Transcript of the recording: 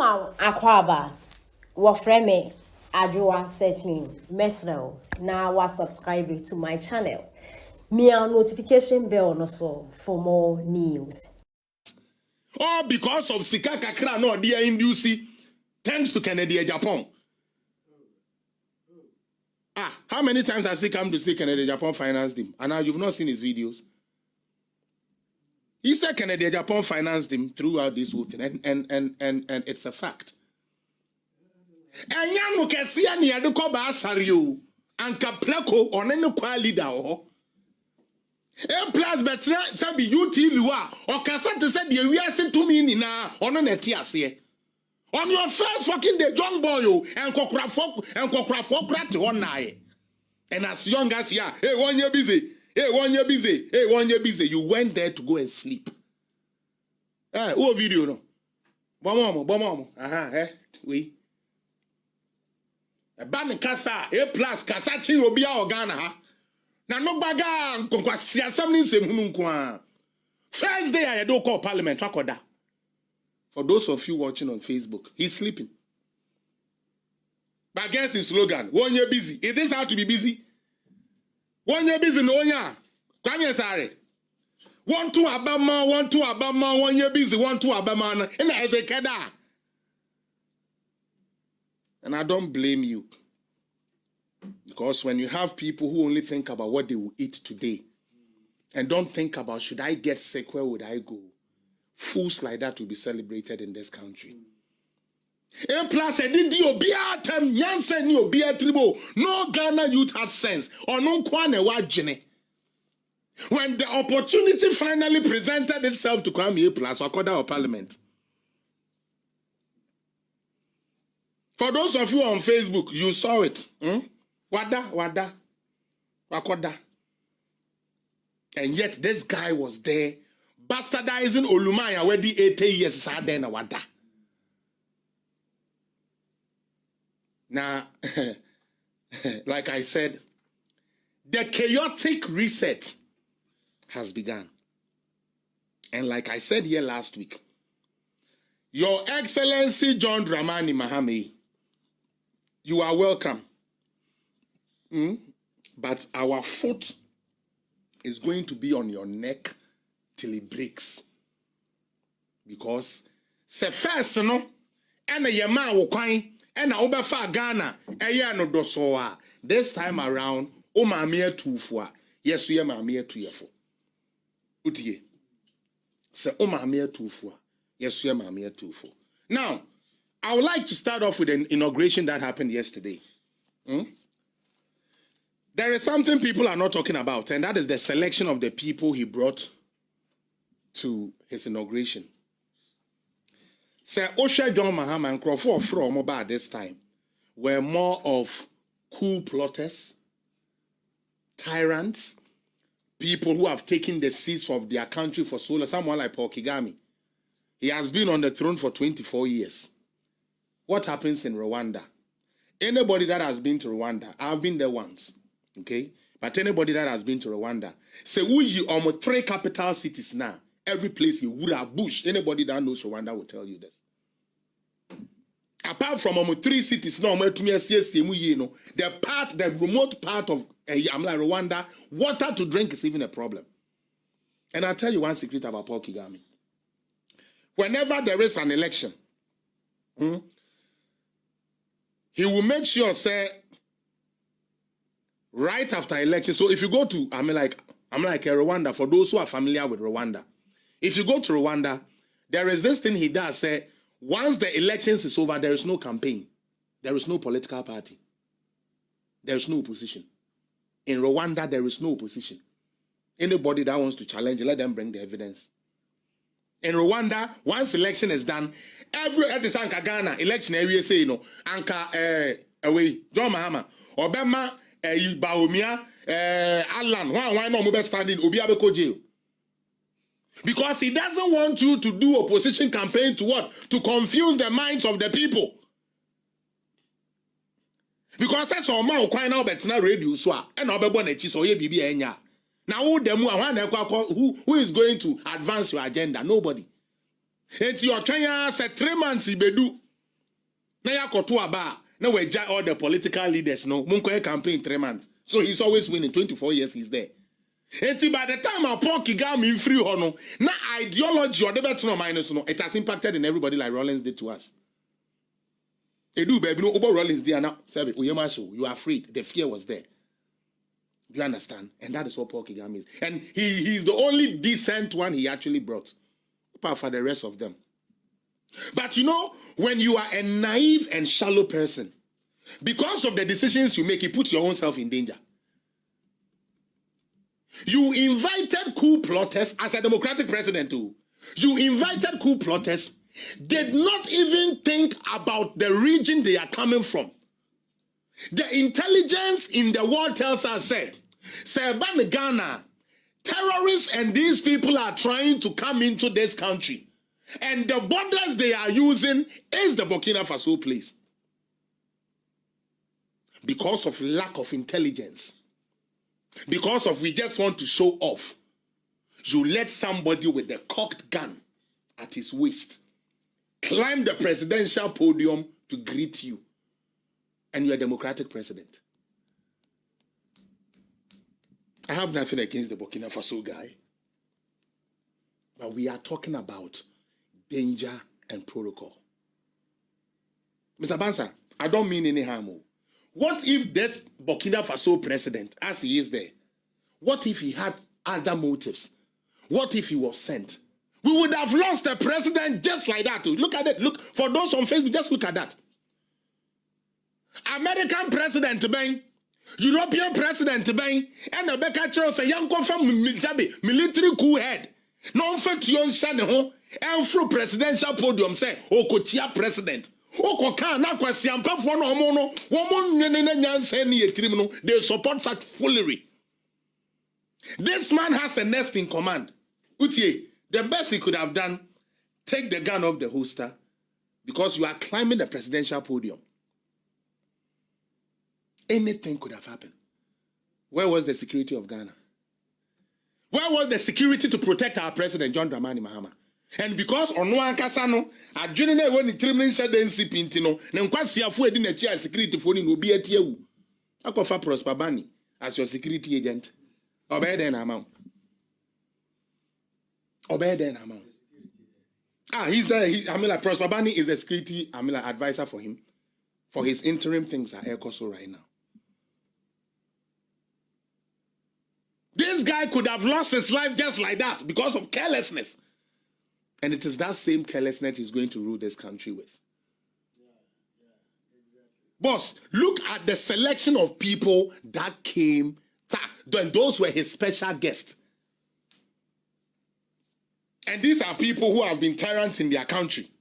Mama Akwaba, Wafreme, Adjoa searching, Mesnel, now was subscribing to my channel. Me a notification bell no so for more news. All because of Sika Kakra no dear inducee, thanks to Kennedy Japan. How many times has he come to say Kennedy Japan financed him? And now you've not seen his videos. He said Kennedy Japan financed him throughout this whole thing, and it's a fact. And Yanu Kessia near the Koba Sario and Kapleko on any qual leader or plus better sabi UTV wa or Cassette said we are sent to me na on an etias on your first fucking day, John Boyo and Cocrafok rat one night. And as young as ya, hey, 1 year busy. Hey, 1 year busy. Hey, 1 year busy. You went there to go and sleep. Oh, video no. Bomomo. We. A ban casa, A plus Casachi Obia Organa, ha. Na no baga, Conquasia, something same First day I don't call Parliament, Wakoda. For those of you watching on Facebook, he's sleeping. But guess his slogan, 1 year busy. Is this how to be busy? 1 year busy, no ya. Kwame sorry. 1 2 Abama, 1 2 Abama, 1 year busy, 1 2 Abama. And I say kada. And I don't blame you. Because when you have people who only think about what they will eat today and don't think about should I get sick, where would I go? Fools like that will be celebrated in this country. A plus a did you be at him, Yansen, you be at tribo. No Ghana youth had sense or no Kwane wajene. When the opportunity finally presented itself to Kwame A plus Wakoda or Parliament. For those of you on Facebook, you saw it. Wada, Wakoda. And yet this guy was there. Bastardizing Olumaya where the 80 years is hard then wada. Now, like I said, the chaotic reset has begun. And like I said here last week, Your Excellency John Dramani Mahame, you are welcome. But our foot is going to be on your neck till it breaks. Because se first no ena yema wo kwan ena obefa Ghana eye no dosoa this time around o maame atufo a yeso ye maame atuyefo utie se o maame atufo a yeso ye maame atufo. Now I would like to start off with an inauguration that happened yesterday. There is something people are not talking about, and that is the selection of the people he brought to his inauguration. Sir Osha John Mahama and Crawford from about this time were more of coup plotters, tyrants, people who have taken the seats of their country for so long. Someone like Paul Kagame. He has been on the throne for 24 years. What happens in Rwanda? Anybody that has been to Rwanda, I've been there once, okay? But anybody that has been to Rwanda, say we almost 3 capital cities now. Every place you would have bush. Anybody that knows Rwanda will tell you this. Apart from almost 3 cities, no, the remote part of Rwanda, water to drink is even a problem. And I'll tell you one secret about Paul Kagame. Whenever there is an election, he will make sure, say, right after election. So if you go to, I'm like Rwanda, for those who are familiar with Rwanda, if you go to Rwanda, there is this thing he does, say, once the elections is over, there is no campaign. There is no political party. There is no opposition. In Rwanda, there is no opposition. Anybody that wants to challenge, let them bring the evidence. In Rwanda, once election is done, every at the Sanka Ghana election area say, Anka away, John Mahama, Obama, Baumia, Alan, why no mobile standing, Obiabeko jail. Because he doesn't want you to do opposition campaign to what? To confuse the minds of the people. Because that's all my crying out but not radio so and Obebon so ye bibi enya. Now who is going to advance your agenda? Nobody. It's your 10 years 3 months ibedu. Now you got to about now we judge all the political leaders. No, Munko campaign 3 months, so he's always winning. 24 years he's there. And by the time our Paul Kigami free hono, now ideology or the better minus no, it has impacted in everybody like Rollins did to us. They do, baby, no, over Rollins there now. Say, you are afraid. The fear was there. Do you understand? And that is what Paul Kigami is. And he's the only decent one he actually brought. Apart for the rest of them. But you know, when you are a naive and shallow person, because of the decisions you make, you put your own self in danger. You invited coup plotters as a democratic president too. You invited coup plotters, did not even think about the region they are coming from. The intelligence in the world tells us, say Ghana, terrorists and these people are trying to come into this country. And the borders they are using is the Burkina Faso place. Because of lack of intelligence. Because of we just want to show off. You let somebody with a cocked gun at his waist climb the presidential podium to greet you. And you're a democratic president. I have nothing against the Burkina Faso guy. But we are talking about danger and protocol. Mr. Bansa, I don't mean any harm. What if this Burkina Faso president, as he is there, what if he had other motives? What if he was sent? We would have lost the president just like that. Look at it. Look, for those on Facebook, just look at that. American president, Ben, European president, Ben, and the Becca Charles, a young from military coup head. Non fait yon shane ho, and through presidential podium say, Okotia president. Okoka na kwasi ampafo no omo no, womo nene nyanse ni etirim no, they support such foolery. This man has a next in command. Utie, the best he could have done, take the gun off the holster, because you are climbing the presidential podium. Anything could have happened. Where was the security of Ghana? Where was the security to protect our president, John Dramani Mahama? And because Onwa Kasano, a general when it terminates the Pintino, Nankwasiafu edin a chair security for no be at you. Akofa Prosper Bani as your security agent. Obey then amount. Obey then amount. He's the Prosper Bani is the security advisor for him. For his interim things at ECOSO right now. This guy could have lost his life just like that because of carelessness. And it is that same carelessness he's going to rule this country with. Exactly. Boss, look at the selection of people that came. Then those were his special guests. And these are people who have been tyrants in their country.